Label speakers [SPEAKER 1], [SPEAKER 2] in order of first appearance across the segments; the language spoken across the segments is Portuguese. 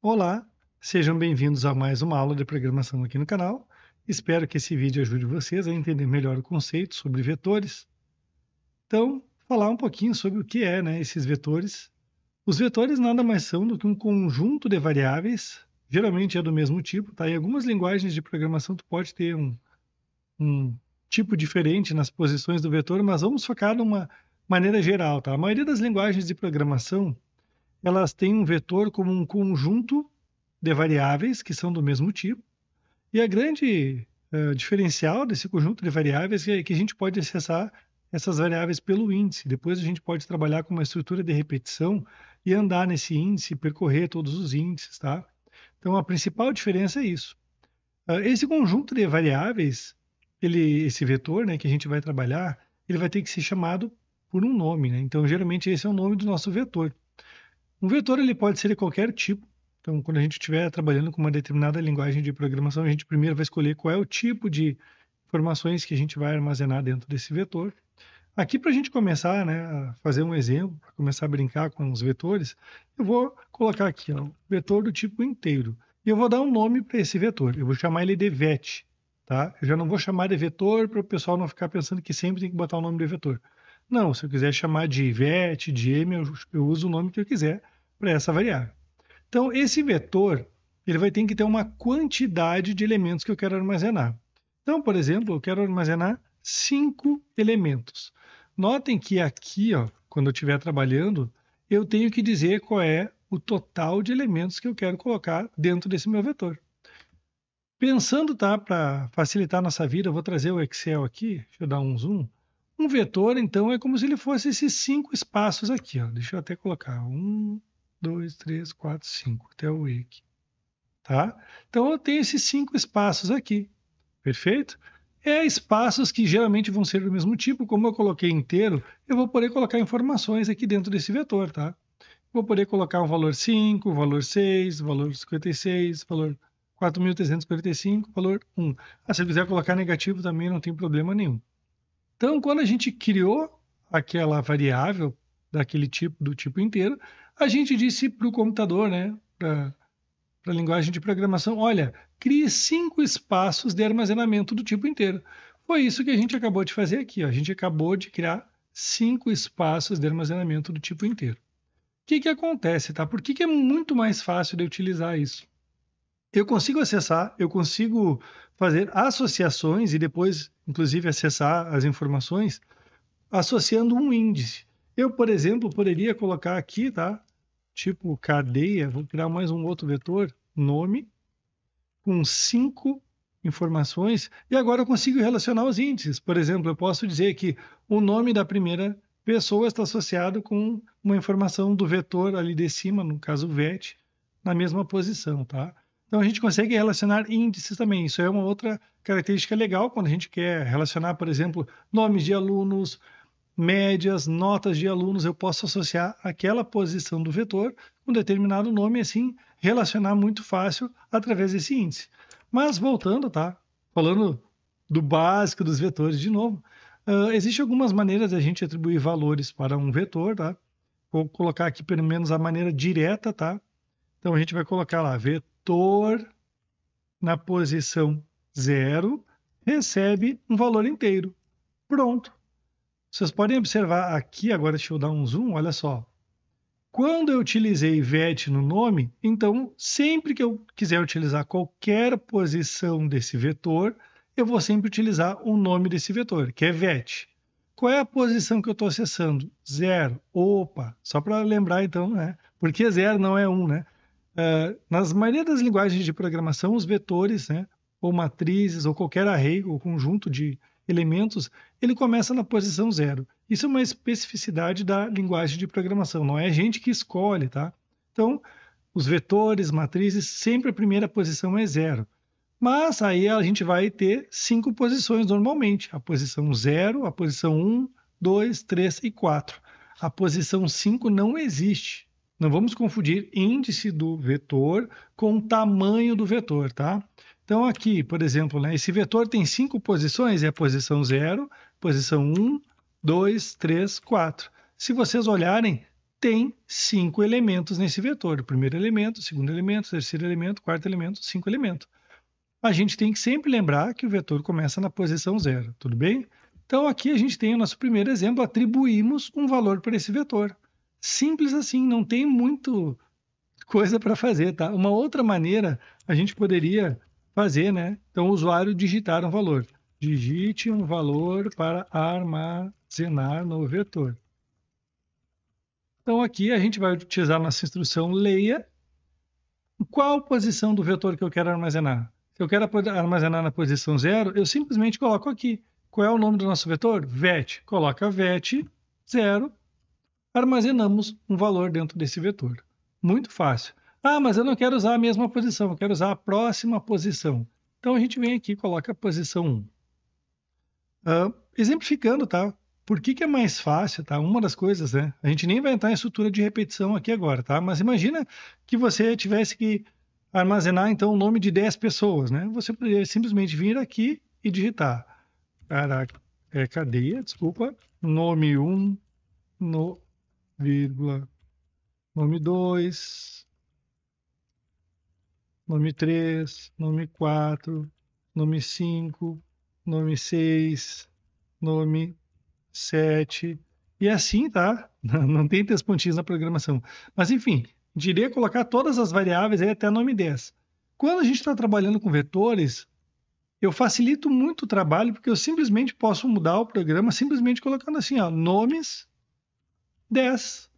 [SPEAKER 1] Olá, sejam bem-vindos a mais uma aula de programação aqui no canal. Espero que esse vídeo ajude vocês a entender melhor o conceito sobre vetores. Então, falar um pouquinho sobre o que é, esses vetores. Os vetores nada mais são do que um conjunto de variáveis, geralmente é do mesmo tipo, tá? Em algumas linguagens de programação tu pode ter um tipo diferente nas posições do vetor, mas vamos focar numa maneira geral, tá? A maioria das linguagens de programação, elas têm um vetor como um conjunto de variáveis que são do mesmo tipo. E a grande diferencial desse conjunto de variáveis é que a gente pode acessar essas variáveis pelo índice. Depois a gente pode trabalhar com uma estrutura de repetição e andar nesse índice, percorrer todos os índices, tá? Então a principal diferença é isso. Esse conjunto de variáveis, esse vetor, que a gente vai trabalhar, ele vai ter que ser chamado por um nome, né? Então geralmente esse é o nome do nosso vetor. Um vetor ele pode ser de qualquer tipo. Então, quando a gente estiver trabalhando com uma determinada linguagem de programação, a gente primeiro vai escolher qual é o tipo de informações que a gente vai armazenar dentro desse vetor. Aqui, para a gente começar, a fazer um exemplo, para começar a brincar com os vetores, eu vou colocar aqui, o vetor do tipo inteiro. E eu vou dar um nome para esse vetor. Eu vou chamar ele de vet, tá? Eu já não vou chamar de vetor para o pessoal não ficar pensando que sempre tem que botar o nome de vetor. Não, se eu quiser chamar de vet, de m, eu uso o nome que eu quiser para essa variável. Então, esse vetor, ele vai ter que ter uma quantidade de elementos que eu quero armazenar. Então, por exemplo, eu quero armazenar 5 elementos. Notem que aqui, quando eu estiver trabalhando, eu tenho que dizer qual é o total de elementos que eu quero colocar dentro desse meu vetor. Pensando, tá, para facilitar a nossa vida, eu vou trazer o Excel aqui, deixa eu dar um zoom. Um vetor, então, é como se ele fosse esses 5 espaços aqui. Deixa eu até colocar 1, 2, 3, 4, 5, até o E aqui. Tá? Então, eu tenho esses 5 espaços aqui, perfeito? Espaços que geralmente vão ser do mesmo tipo, como eu coloquei inteiro, eu vou poder colocar informações aqui dentro desse vetor, tá? Vou poder colocar um valor 5, valor 6, valor 56, valor 4.345, valor 1. Se eu quiser colocar negativo também não tem problema nenhum. Então, quando a gente criou aquela variável daquele tipo, do tipo inteiro, a gente disse para o computador, para a linguagem de programação, olha, crie 5 espaços de armazenamento do tipo inteiro. Foi isso que a gente acabou de fazer aqui. A gente acabou de criar 5 espaços de armazenamento do tipo inteiro. O que acontece, tá? Por que é muito mais fácil de utilizar isso? Eu consigo acessar, eu consigo fazer associações e depois, inclusive, acessar as informações associando um índice. Eu, por exemplo, poderia colocar aqui, tá? Tipo cadeia, vou criar mais um outro vetor, nome, com 5 informações, e agora eu consigo relacionar os índices. Por exemplo, eu posso dizer que o nome da primeira pessoa está associado com uma informação do vetor ali de cima, no caso vet, na mesma posição, tá? Então a gente consegue relacionar índices também. Isso é uma outra característica legal quando a gente quer relacionar, por exemplo, nomes de alunos, médias, notas de alunos, eu posso associar aquela posição do vetor com um determinado nome e assim relacionar muito fácil através desse índice. Mas voltando, tá? Falando do básico dos vetores de novo, existem algumas maneiras de a gente atribuir valores para um vetor, tá? Vou colocar aqui pelo menos a maneira direta, tá? Então a gente vai colocar lá, vetor na posição 0 recebe um valor inteiro. Pronto. Vocês podem observar aqui, agora deixa eu dar um zoom, olha só. Quando eu utilizei vet no nome, então sempre que eu quiser utilizar qualquer posição desse vetor, eu vou sempre utilizar o nome desse vetor, que é vet. Qual é a posição que eu estou acessando? 0. Opa, só para lembrar então, Porque 0 não é 1, né? Nas maioria das linguagens de programação, os vetores, ou matrizes, ou qualquer array, ou conjunto de elementos, ele começa na posição 0. Isso é uma especificidade da linguagem de programação, não é a gente que escolhe, tá? Então, os vetores, matrizes, sempre a primeira posição é 0. Mas aí a gente vai ter 5 posições normalmente. A posição 0, a posição 1, 2, 3 e 4. A posição 5 não existe. Não vamos confundir índice do vetor com o tamanho do vetor, tá? Então aqui, por exemplo, esse vetor tem 5 posições, é a posição 0, posição 1, 2, 3, 4. Se vocês olharem, tem 5 elementos nesse vetor. O primeiro elemento, o segundo elemento, o terceiro elemento, o quarto elemento, 5 elementos. A gente tem que sempre lembrar que o vetor começa na posição 0, tudo bem? Então aqui a gente tem o nosso primeiro exemplo, atribuímos um valor para esse vetor. Simples assim, não tem muito coisa para fazer, tá? Uma outra maneira a gente poderia fazer, né? Então o usuário digitar um valor. Digite um valor para armazenar no vetor. Então aqui a gente vai utilizar a nossa instrução leia. Qual posição do vetor que eu quero armazenar? Se eu quero armazenar na posição 0, eu simplesmente coloco aqui. Qual é o nome do nosso vetor? Vet. Coloca vet 0. Armazenamos um valor dentro desse vetor. Muito fácil. Ah, mas eu não quero usar a mesma posição, eu quero usar a próxima posição. Então a gente vem aqui e coloca a posição 1. Exemplificando, tá? Por que é mais fácil, tá? Uma das coisas, né? A gente nem vai entrar em estrutura de repetição aqui agora, tá? Mas imagina que você tivesse que armazenar, então, o nome de 10 pessoas, né? Você poderia simplesmente vir aqui e digitar. Cadeia, desculpa. Nome 1, vírgula, nome 2, nome 3, nome 4, nome 5, nome 6, nome 7, e assim, tá? Não tem três pontinhos na programação. Mas, enfim, diria colocar todas as variáveis aí até nome 10. Quando a gente está trabalhando com vetores, eu facilito muito o trabalho, porque eu simplesmente posso mudar o programa, simplesmente colocando assim, ó, nomes 10.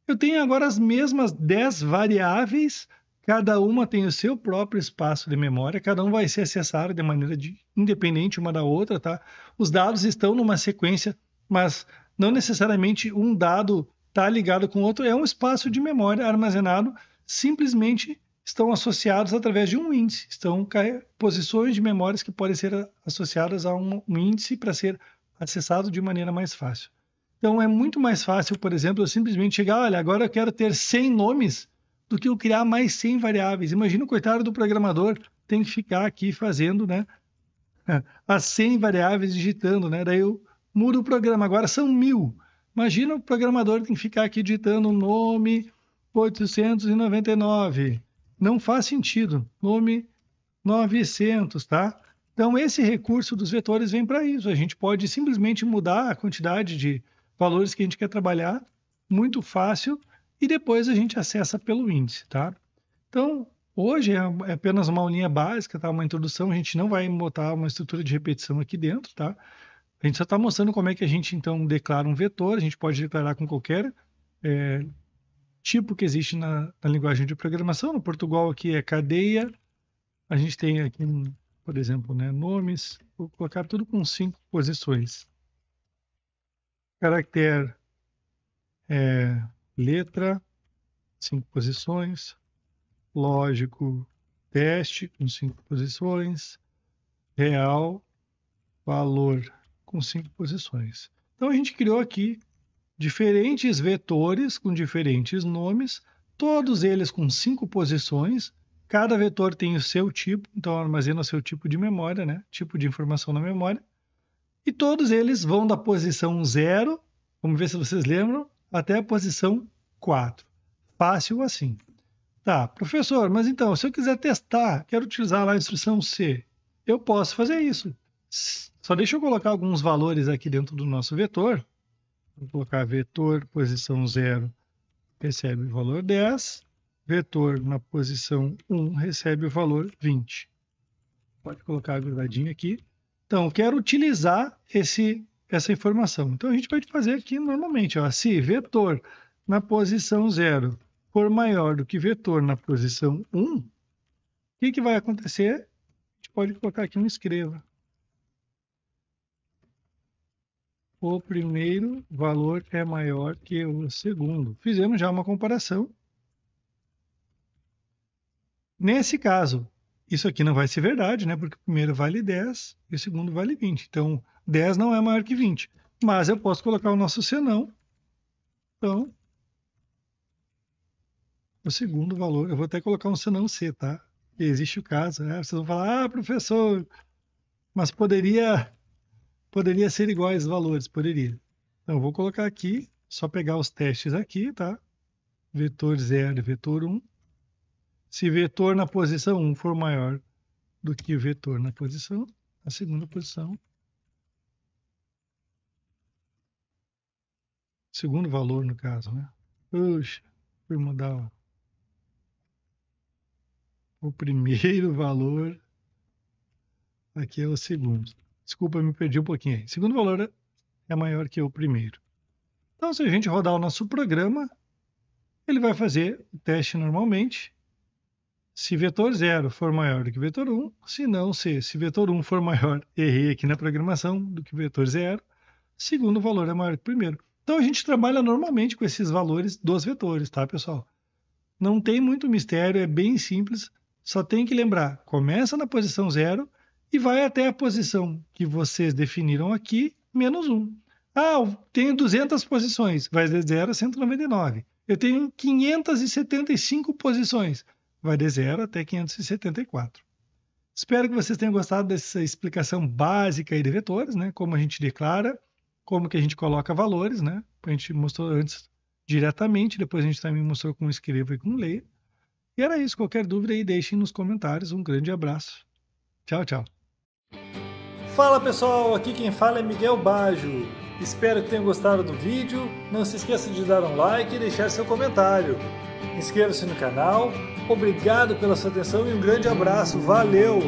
[SPEAKER 1] Eu tenho agora as mesmas 10 variáveis, cada uma tem o seu próprio espaço de memória, cada um vai ser acessado de maneira independente uma da outra, tá? Os dados estão numa sequência, mas não necessariamente um dado está ligado com o outro, é um espaço de memória armazenado, simplesmente estão associados através de um índice, estão posições de memórias que podem ser associadas a um índice para ser acessado de maneira mais fácil. Então é muito mais fácil, por exemplo, eu simplesmente chegar, olha, agora eu quero ter 100 nomes do que eu criar mais 100 variáveis. Imagina o coitado do programador tem que ficar aqui fazendo, né, as 100 variáveis digitando, né? Daí eu mudo o programa, agora são 1000. Imagina o programador tem que ficar aqui digitando o nome 899. Não faz sentido. Nome 900, tá? Então esse recurso dos vetores vem para isso. A gente pode simplesmente mudar a quantidade de valores que a gente quer trabalhar, muito fácil, e depois a gente acessa pelo índice, tá? Então, hoje é apenas uma aulinha básica, tá? Uma introdução, a gente não vai botar uma estrutura de repetição aqui dentro, tá? A gente só está mostrando como é que a gente, então, declara um vetor, a gente pode declarar com qualquer tipo que existe na linguagem de programação. No Portugal aqui é cadeia, a gente tem aqui, por exemplo, né, nomes, vou colocar tudo com 5 posições. Caractere, letra, 5 posições. Lógico, teste, com 5 posições. Real, valor, com 5 posições. Então a gente criou aqui diferentes vetores com diferentes nomes, todos eles com 5 posições. Cada vetor tem o seu tipo, então armazena o seu tipo de memória, né? Tipo de informação na memória. E todos eles vão da posição 0, vamos ver se vocês lembram, até a posição 4. Fácil assim. Tá, professor, mas então, se eu quiser testar, quero utilizar lá a instrução C, eu posso fazer isso. Só deixa eu colocar alguns valores aqui dentro do nosso vetor. Vou colocar vetor posição 0 recebe o valor 10. Vetor na posição 1 recebe o valor 20. Pode colocar grudadinho aqui. Então, quero utilizar essa informação. Então, a gente pode fazer aqui normalmente. Ó, se vetor na posição 0 for maior do que vetor na posição 1, o que vai acontecer? A gente pode colocar aqui um escreva. O primeiro valor é maior que o segundo. Fizemos já uma comparação. Nesse caso, isso aqui não vai ser verdade, né? Porque o primeiro vale 10 e o segundo vale 20. Então, 10 não é maior que 20. Mas eu posso colocar o nosso senão. Então, o segundo valor, eu vou até colocar um senão C, tá? Porque existe o caso, né? Vocês vão falar, professor, mas poderia ser iguais os valores, poderia. Então, eu vou colocar aqui, só pegar os testes aqui, tá? vetor 0 e vetor 1. Se vetor na posição 1 for maior do que o vetor na segunda posição, segundo valor no caso, né? Puxa, fui mudar o primeiro valor, aqui é o segundo. Desculpa, me perdi um pouquinho aí. Segundo valor é maior que o primeiro. Então, se a gente rodar o nosso programa, ele vai fazer o teste normalmente. Se vetor 0 for maior do que vetor 1, se não, se vetor 1 for maior, errei aqui na programação, do que vetor 0, segundo valor é maior que o primeiro. Então, a gente trabalha normalmente com esses valores dos vetores, tá, pessoal? Não tem muito mistério, é bem simples, só tem que lembrar, começa na posição 0 e vai até a posição que vocês definiram aqui, menos 1. Ah, eu tenho 200 posições, vai de 0 a 199. Eu tenho 575 posições, vai de 0 até 574. Espero que vocês tenham gostado dessa explicação básica aí de vetores, né? Como a gente declara, como que a gente coloca valores, né? A gente mostrou antes diretamente, depois a gente também mostrou com escreva e com leia. E era isso, qualquer dúvida aí deixem nos comentários. Um grande abraço. Tchau, tchau. Fala pessoal, aqui quem fala é Miguel Baggio. Espero que tenham gostado do vídeo. Não se esqueça de dar um like e deixar seu comentário. Inscreva-se no canal. Obrigado pela sua atenção e um grande abraço. Valeu!